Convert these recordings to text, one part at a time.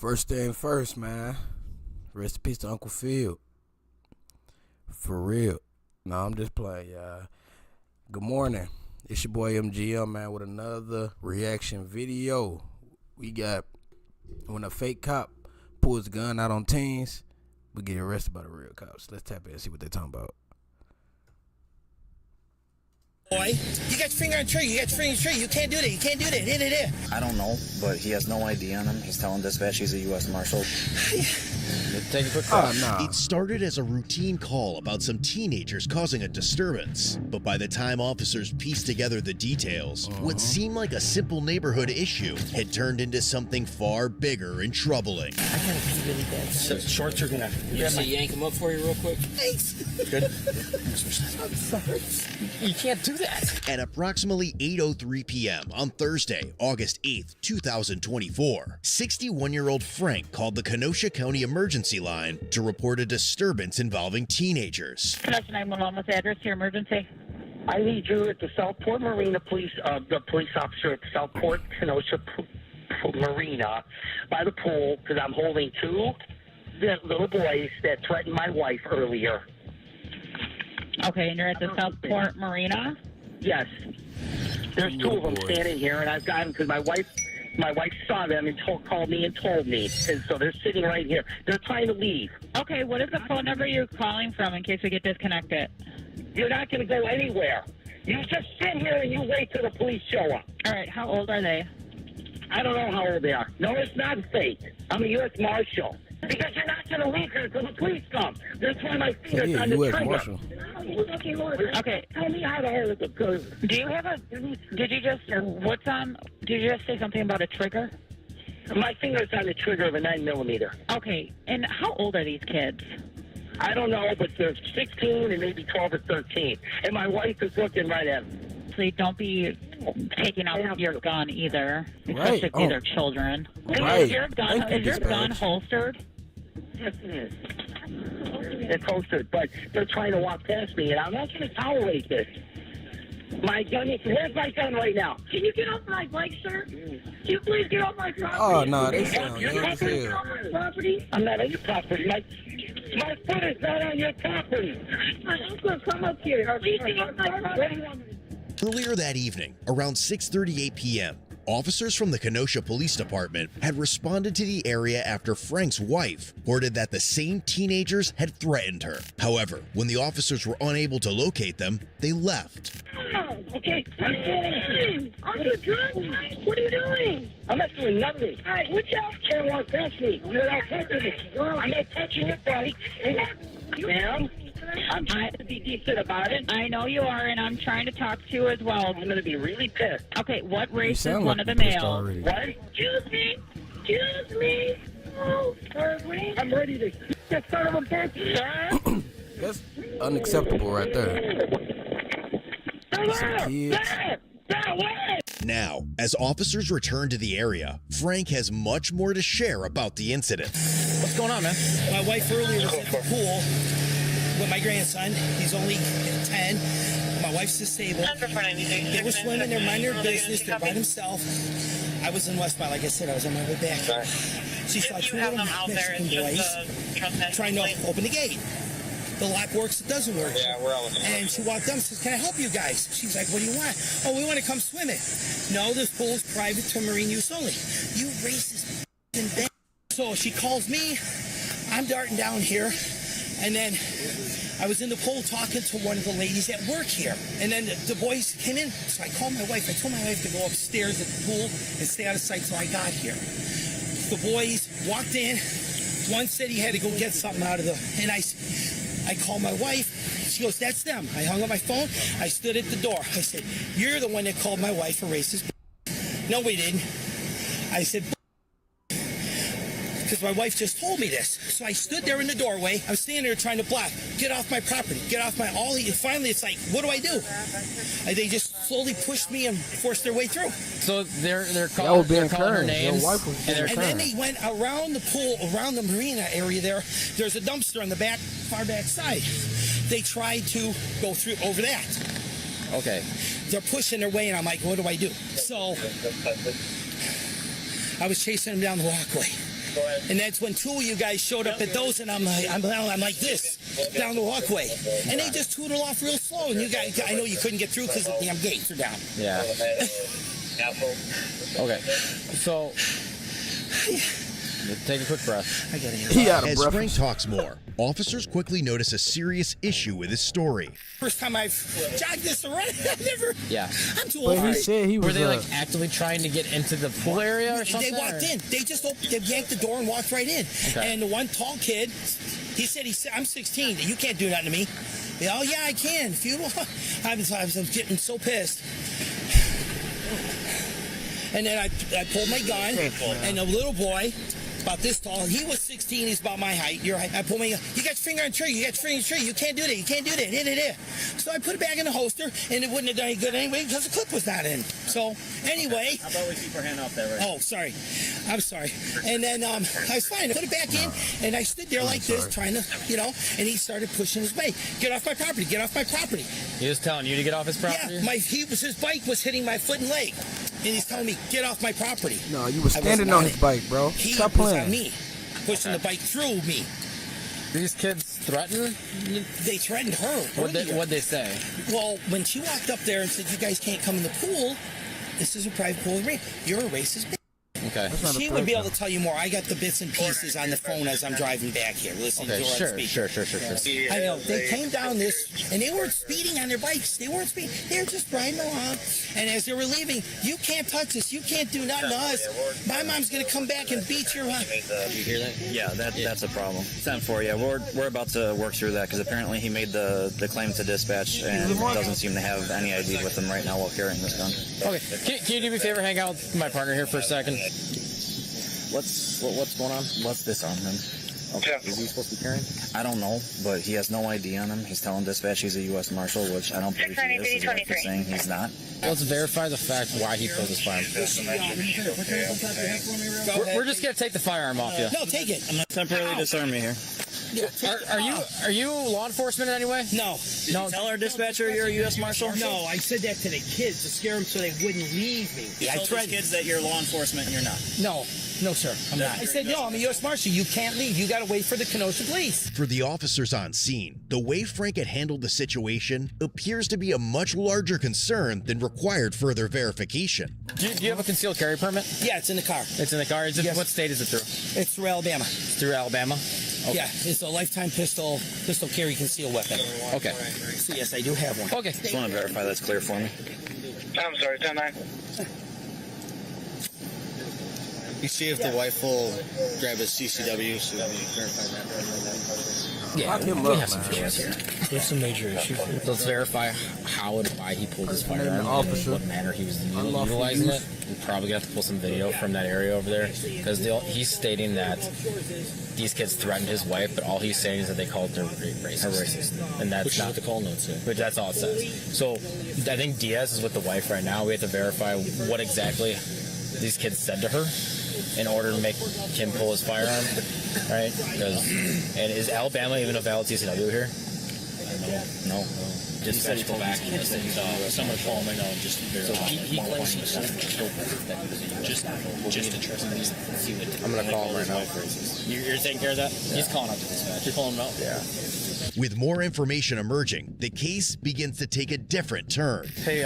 First thing first, man. Rest in peace to Uncle Phil. For real. No, I'm just playing, y'all. Good morning. It's your boy MGM, man, with another reaction video. We got when a fake cop pulls a gun out on teens, we get arrested by the real cops. Let's tap in and see what they're talking about. Boy, you got your finger on the trigger. You got your finger on the trigger. You can't do that. You can't do that. Hit it. I don't know, but he has no ID on him. He's telling dispatch he's a U.S. Marshal. Take a quick call. Nah. It started as a routine call about some teenagers causing a disturbance, but by the time officers pieced together the details, what seemed like a simple neighborhood issue had turned into something far bigger and troubling. I gotta pee really bad. So shorts are gonna. You see, yank him up for you real quick. Thanks. Good. I'm sorry. You can't do that. At approximately 8:03 p.m. on Thursday, August 8th, 2024, 61-year-old Frank called the Kenosha County Emergency Line to report a disturbance involving teenagers. Kenosha 911, what's the address to your emergency? I need you at the Southport Marina Police, the police officer at Southport Kenosha Marina by the pool, because I'm holding two little boys that threatened my wife earlier. Okay, and you're at the Southport Marina? Yes. There's two of them standing here, and I've got them because my wife saw them and called me and told me. And so they're sitting right here. They're trying to leave. Okay, what is the phone number you're calling from in case we get disconnected? You're not going to go anywhere. You just sit here and you wait till the police show up. All right, how old are they? I don't know how old they are. No, it's not fake. I'm a U.S. Marshal. Because you're not going to leave here until the police come. That's why my fingers on the U.S. trigger. Marshal. Okay. Tell me how to hold the gun. Do you have a, did you just say something about a trigger? My finger's on the trigger of a 9mm. Okay, and how old are these kids? I don't know, but they're 16 and maybe 12 or 13. And my wife is looking right at them. So don't be taking out your gun either, Right. especially if these are children. Right. Is your gun, Thank you, gun dispatch. holstered? Yes, it is. It's holstered, but they're trying to walk past me, and I'm not going to tolerate this. My gun is, where's my gun right now? Can you get off my bike, sir? Can you please get off my property? Oh, no, they sound You're young as not hell. on my property? I'm not on your property. My foot is not on your property. I'm going to come up here. Please get off my property. Earlier that evening, around 6:38 p.m., officers from the Kenosha Police Department had responded to the area after Frank's wife reported that the same teenagers had threatened her. However, when the officers were unable to locate them, they left. Oh, okay. I'm saying, are you drunk? What are you doing? I'm not doing nothing. All right, what y'all can't walk past me? You're not touching me. I'm not touching your body. Ma'am, I'm trying to be decent about it. I know you are, and I'm trying to talk to you as well. I'm going to be really pissed. Okay, what You race is sound one like of the you pissed males? already. What? Excuse me. Excuse me. Oh, I'm ready to shoot that son of a bitch, sir. That's unacceptable right there. Some kids. Now, as officers return to the area, Frank has much more to share about the incident. What's going on, man? My wife earlier was at the pool with my grandson. He's only 10. My wife's disabled. They were swimming. They're minding their business. They're by themselves. I was in West Mile. Like I said, I was on my way back. She saw two little Mexican boys trying to open the gate. The lock works, it doesn't work. Yeah, we're all in. And she walked up and says, "Can I help you guys?" She's like, "What do you want?" "Oh, we want to come swimming." "No, this pool's private to marine use only." "You racist bitch." So she calls me. I'm darting down here. And then I was in the pool talking to one of the ladies at work here. And then the boys came in. So I called my wife. I told my wife to go upstairs at the pool and stay out of sight till I got here. The boys walked in. One said he had to go get something out of the... And I called my wife. She goes, "That's them." I hung up my phone. I stood at the door. I said, "You're the one that called my wife a racist." "No, we didn't." I said, because my wife just told me this. So I stood there in the doorway. I'm standing there trying to block. "Get off my property. Get off my..." And finally, it's like, what do I do? And they just slowly pushed me and forced their way through. So they're That would be calling her encouraged. Your names. wife was and they're being And then encouraged. they went around the pool, around the marina area there. There's a dumpster on the back, far back side. They tried to go through over that. Okay. They're pushing their way, and I'm like, what do I do? So I was chasing them down the walkway. And that's when two of you guys showed up at those, and I'm like this down the walkway, and they just tooted off real slow. And you guys, I know you couldn't get through because the damn gates are down. Yeah. Okay. So, take a quick breath. I gotta hear. He out of As breath. Frank talks more, officers quickly notice a serious issue with his story. First time I've jogged this around, I've never. Yeah. I'm too But old. he said he Were was they like actively trying to get into the pool area or something? They walked in. They just they yanked the door and walked right in. Okay. And the one tall kid, he said, I'm 16. You can't do nothing to me. Oh yeah, I can. If you, I was getting so pissed. And then I pulled my gun, and the little boy, about this tall, he was 16, he's about my height, your height. I pulled my gun, you got your finger on the trigger, you got your finger on the trigger, you can't do that, you can't do that, hit it. So I put it back in the holster, and it wouldn't have done any good anyway, because the clip was not in. So, anyway. How about we keep our hand off that right? Oh, sorry. I'm sorry. And then I was fine. I put it back in, and I stood there like this, trying to, and he started pushing his way. Get off my property, get off my property. He was telling you to get off his property? Yeah, his bike was hitting my foot and leg. And he's telling me, get off my property. No, you were standing on his bike, bro. He Stop was playing. on me, pushing the bike through me. These kids threaten? They threatened her. What'd they say? Well, when she walked up there and said, you guys can't come in the pool, this is a private pool. You're a racist bitch. Okay. She would be able to tell you more. I got the bits and pieces on the phone as I'm driving back here, listening to her speak. Sure. I know. They came down this, and they weren't speeding on their bikes. They weren't speeding. They were just riding along. And as they were leaving, you can't touch us. You can't do nothing to us. My mom's going to come back and beat your mom. You hear that? Yeah, that's a problem. 10-4, yeah. We're about to work through that because apparently he made the claim to dispatch and doesn't seem to have any ID with him right now while carrying this gun. Okay. Can you do me a favor? Hang out with my partner here for a second. What's going on? What's this on him? Okay. Is he supposed to be carrying? I don't know, but he has no ID on him. He's telling dispatch he's a U.S. Marshal, which I don't believe he is. His wife is saying he's not. Let's verify the fact why he pulled his firearm. We're just gonna take the firearm off you. No, take it. I'm not temporarily disarm me here. Are you law enforcement in any way? No. No. Tell our dispatcher you're a U.S. Marshal. No, I said that to the kids to scare them so they wouldn't leave me. I told these kids that you're law enforcement and you're not. No, sir. I'm not. I said, no, I'm a U.S. Marshal. You can't leave. You got to wait for the Kenosha police. For the officers on scene, the way Frank had handled the situation appears to be a much larger concern than required further verification. Do you have a concealed carry permit? Yeah, it's in the car. It's in the car. Yes. What state is it through? It's through Alabama. It's through Alabama. Okay. Yeah, it's a lifetime pistol carry concealed weapon. Okay. So yes, I do have one. Okay. Just want to verify that's clear for me. I'm sorry, 10-9. You see if the wife will grab his CCW so that we verify that. Yeah, Lock him we up, have some man. issues here. We have some major issues. Let's verify how and why he pulled his firearm and officer. what manner he was Unlawful utilizing use. it. We're probably going to have to pull some video from that area over there because he's stating that these kids threatened his wife, but all he's saying is that they called her racist. And that's Which is not what the call notes say. But that's all it says. So I think Diaz is with the wife right now. We have to verify what exactly these kids said to her in order to make him pull his firearm, right? And is Alabama even a valid TCW here? No. Dispatch go back and someone call him right now and just verify. So he claims he just interested in see what. I'm gonna call him right now. You're taking care of that? Yeah. He's calling out to dispatch. You're calling him out? Yeah. With more information emerging, the case begins to take a different turn. Hey,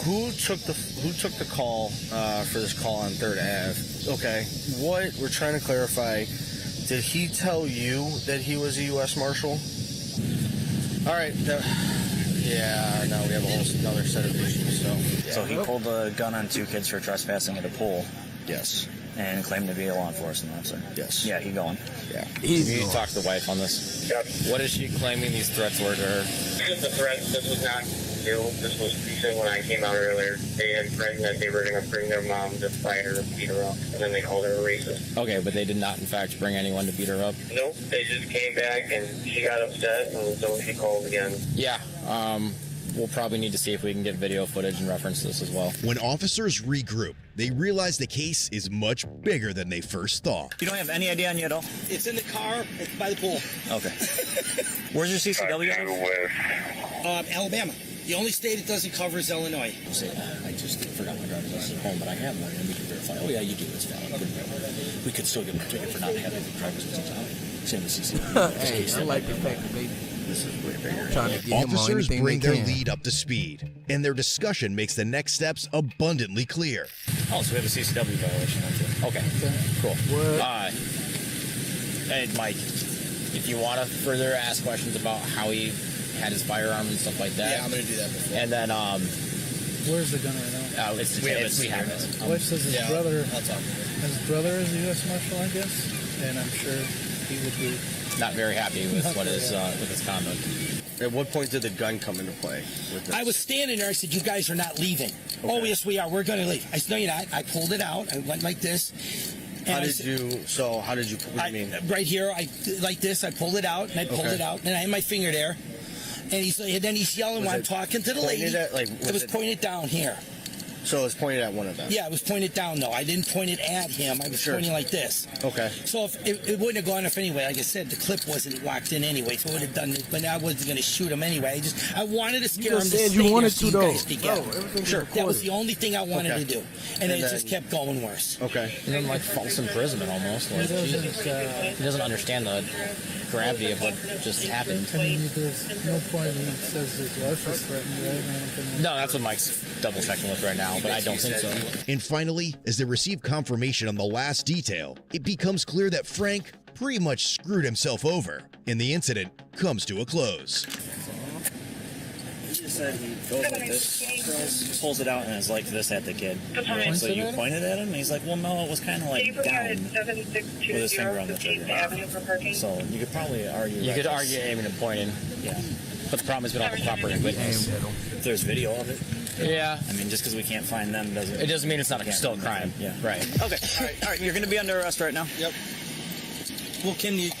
who took the call for this call on 3rd Ave? Okay, what we're trying to clarify, did he tell you that he was a U.S. Marshal? All right, yeah, now we have another set of issues. So he pulled a gun on 2 kids for trespassing at a pool. Yes. And claimed to be a law enforcement officer. Yes. Yeah, he going. Yeah. You talk to the wife on this. Yep. What is she claiming these threats were to her? Just a threat. This was not you. This was recent when I came out earlier. They had threatened that they were going to bring their mom to fight her and beat her up. And then they called her a racist. Okay, but they did not, in fact, bring anyone to beat her up? Nope. They just came back and she got upset and so she called again. Yeah. We'll probably need to see if we can get video footage and reference this as well. When officers regroup, they realize the case is much bigger than they first thought. You don't have any idea on you at all? It's in the car. It's by the pool. Okay. Where's your CCW? Alabama. The only state it doesn't cover is Illinois. You say, I just forgot my driver's license at home, but I have one, and we can verify. Oh, yeah, you do. It's valid. We could still give them a ticket for not having the driver's license out. Same as CCW. Hey, I like the fact that they trying to get him on Officers anything bring they their can. lead up to speed, and their discussion makes the next steps abundantly clear. Oh, so we have a CCW violation on too. Okay, cool. What? Hey, Mike, if you want to further ask questions about how he had his firearm and stuff like that. Yeah, I'm gonna do that before. And then, Where's the gun right now? it's we have it. My wife says his brother. I'll talk. His brother is a U.S. Marshal, I guess, and I'm sure he would be. Not very happy with what his with his conduct. At what point did the gun come into play? With this? I was standing there. I said, "You guys are not leaving." Oh, yes, we are. We're going to leave. I said, "No, you're not." I pulled it out. I went like this. And How I did said- you? So how did you? What do you mean? Right here, I like this. I pulled it out, and I pulled Okay. it out, and I had my finger there. And then he's yelling Was while I'm it talking to the pointed lady. at, like, it was was it- pointed down here. So it's pointed at one of them. Yeah, it was pointed down though. I didn't point it at him. I was Sure. pointing like this. Okay. So if it wouldn't have gone off anyway. Like I said, the clip wasn't locked in anyway, so it would have done it. But I wasn't going to shoot him anyway. I wanted to scare him. just to said stay you there wanted so to, you though. guys could get Bro, him. everything's Sure, that was recorded. the only thing I wanted Okay. to do, and it then- just kept going worse. Okay. And then like false imprisonment almost. Like, Jesus. He doesn't understand the gravity of what just happened. I mean, there's no point he says his wife was threatened, right? I don't think- No, that's what Mike's double checking with right now, but I don't think so. And finally, as they receive confirmation on the last detail, it becomes clear that Frank pretty much screwed himself over, and the incident comes to a close. He just said he goes like this, pulls it out, and is like this at the kid. So you pointed at him? And he's like, well, no, it was kind of like down with his finger on the trigger. So you could probably argue. You could argue aiming and pointing. Yeah. But the problem is we don't have a proper witness. Aimed at him. If there's video of it. Yeah. I mean, just because we can't find them doesn't. It doesn't mean it's not still a crime. Yeah. Right. Okay. All right. You're going to be under arrest right now. Yep. Well, can you?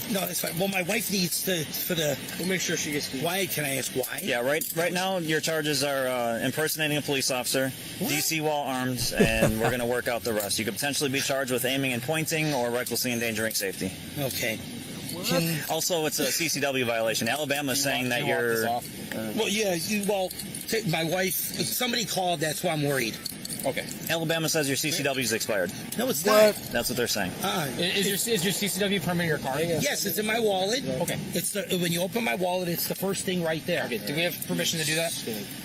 No, that's fine. Well, my wife needs for the. We'll make sure she gets. Why? Can I ask why? Yeah. Right now, your charges are impersonating a police officer, DC while armed, and we're going to work out the rest. You could potentially be charged with aiming and pointing or recklessly endangering safety. Okay. Also, it's a CCW violation. Alabama is saying that you're. Well, yeah. My wife. Somebody called. That's why I'm worried. Okay. Alabama says your CCW is expired. No, it's What? not. That's what they're saying. Is your CCW permit in your car? Yes, it's in my wallet. Okay. It's when you open my wallet, it's the first thing right there. Okay. Do we have permission to do that?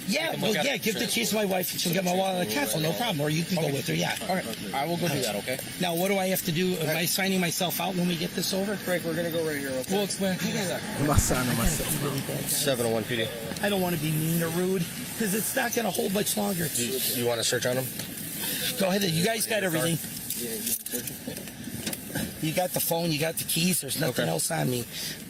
Yeah, can well, look at yeah. it. Give the keys to my wife, and she'll get my wallet at the castle. No problem. Or you can go with her. Yeah. All right. I will go do that. Okay. Now, what do I have to do? Am I signing myself out when we get this over? Frank, we're gonna go right here. Okay. We'll explain. Am I signing myself? 701 PD. I don't want to be mean or rude because it's not going to hold much longer. You want to search on him? Go ahead. You guys got everything. You got the phone. You got the keys. There's nothing else on me.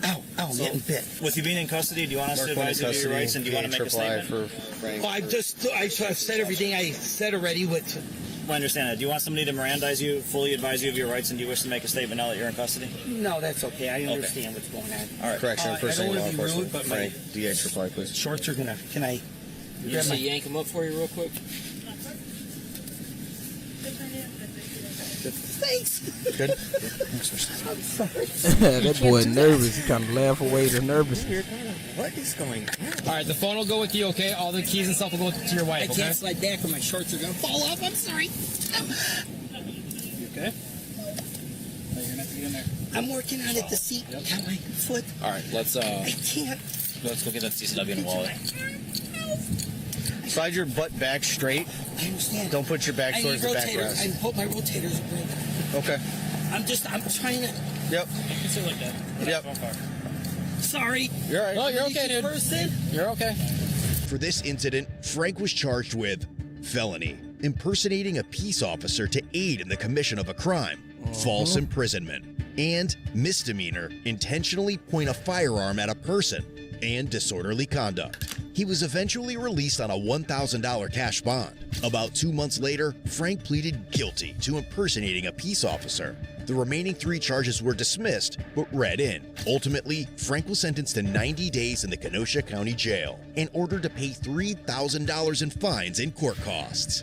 Ow, I'm getting bit. With you being in custody, do you want us to advise you of your rights and do you want to make a statement? Well, I've said everything I said already with. I understand that. Do you want somebody to Mirandize you, fully advise you of your rights, and do you wish to make a statement now that you're in custody? No, that's okay. I understand what's going on. All right. Correction, I don't impersonating wanna law be enforcement. rude, but my- Frank, DH, reply, please. Shorts are gonna. Can I? You just yank him up for you real quick. Thanks. Good. I'm sorry. That boy nervous. He trying to laugh away the nervousness. What is going on? All right. The phone will go with you. Okay. All the keys and stuff will go to your wife. I can't slide back or my shorts are gonna fall off. I'm sorry. You okay? Oh, you're gonna have to get in there. I'm working on it. The seat got my foot. All right. Let's I can't. go get that CCW in the wallet. Slide your butt back straight. I understand. Don't put your back I need towards the rotators. I backrest. hope my rotators are broken. Okay. I'm trying to. Yep. You can sit like that. Yep. Sorry. You're all right. Oh, you're okay, dude. Person. You're okay. For this incident, Frank was charged with felony, impersonating a peace officer to aid in the commission of a crime, false imprisonment, and misdemeanor, intentionally point a firearm at a person, and disorderly conduct. He was eventually released on a $1,000 cash bond. About 2 months later, Frank pleaded guilty to impersonating a peace officer. The remaining 3 charges were dismissed, but read in. Ultimately, Frank was sentenced to 90 days in the Kenosha County Jail and ordered to pay $3,000 in fines and court costs.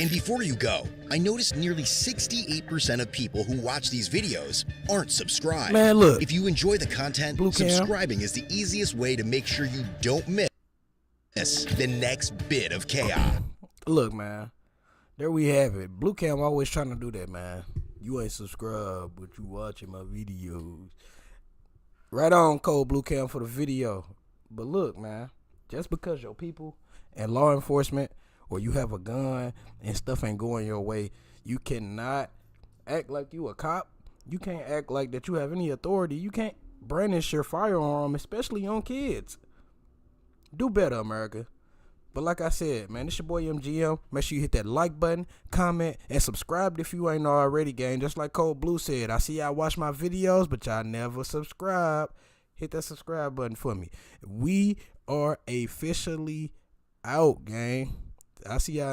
And before you go, I noticed nearly 68% of people who watch these videos aren't subscribed. Man, look. If you enjoy the content, Blue Cam. subscribing is the easiest way to make sure you don't miss the next bit of chaos. Look, man, there we have it. Blue Cam always trying to do that, man. You ain't subscribed, but you watching my videos. Right on, Code Blue Cam, for the video. But look, man, just because your people and law enforcement, or you have a gun and stuff ain't going your way, you cannot act like you a cop. You can't act like that you have any authority. You can't brandish your firearm, especially on kids. Do better, America. But like I said, man, this your boy MGM. Make sure you hit that like button, comment, and subscribe if you ain't already, gang. Just like Cold Blue said, I see y'all watch my videos, but y'all never subscribe. Hit that subscribe button for me. We are officially out, gang. I see y'all.